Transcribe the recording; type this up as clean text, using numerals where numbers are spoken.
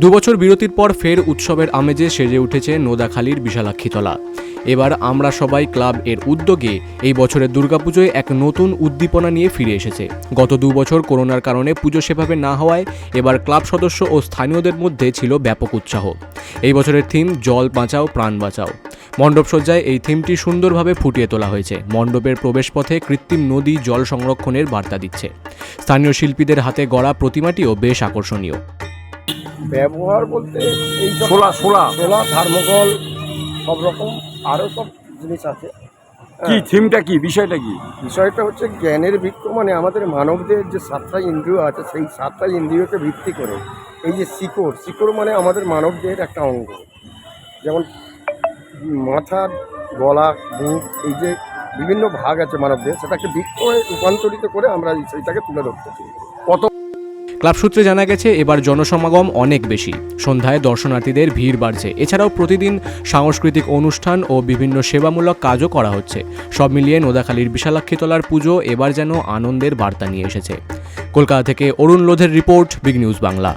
দুবছর বিরতির পর ফের উৎসবের আমেজে সেজে উঠেছে নোদাখালীর বিশালাক্ষীতলা। এবার আমরা সবাই ক্লাব এর উদ্যোগে এই বছরের দুর্গাপুজোয় এক নতুন উদ্দীপনা নিয়ে ফিরে এসেছে। গত 2 বছর করোনার কারণে পুজো সেভাবে না হওয়ায় এবার ক্লাব সদস্য ও স্থানীয়দের মধ্যে ছিল ব্যাপক উৎসাহ। এই বছরের থিম জল বাঁচাও প্রাণ বাঁচাও। মণ্ডপসজ্জায় এই থিমটি সুন্দরভাবে ফুটিয়ে তোলা হয়েছে। মণ্ডপের প্রবেশপথে কৃত্রিম নদী জল সংরক্ষণের বার্তা দিচ্ছে। স্থানীয় শিল্পীদের হাতে গড়া প্রতিমাটিও বেশ আকর্ষণীয়। ব্যবহার বলতে এই ছোলা থার্মোকল সব রকম আরও সব জিনিস আছে। কি থিমটা কি বিষয়টা কি? বিষয়টা হচ্ছে জ্ঞানের বৃক্ষ, মানে আমাদের মানবদের যে 7টা ইন্দ্রিয় আছে সেই 7টা ইন্দ্রিয়কে ভিত্তি করে এই যে শিকড় মানে আমাদের মানবদের একটা অঙ্গ, যেমন মাথা, গলা, মুখ, এই যে বিভিন্ন ভাগ আছে মানবদের, সেটাকে বৃক্ষে রূপান্তরিত করে আমরা সেইটাকে তুলে ধরতে চাই। ক্লাব সূত্রে জানা গেছে এবার জনসমাগম অনেক বেশি। সন্ধ্যায় দর্শনার্থীদের ভিড় বাড়ছে। এছাড়াও প্রতিদিন সাংস্কৃতিক অনুষ্ঠান ও বিভিন্ন সেবামূলক কাজও করা হচ্ছে। সব মিলিয়ে নোদাখালীর বিশালাক্ষীতলার পুজো এবার যেন আনন্দের বার্তা নিয়ে এসেছে। কলকাতা থেকে অরুণ লোধের রিপোর্ট, বিগ নিউজ বাংলা।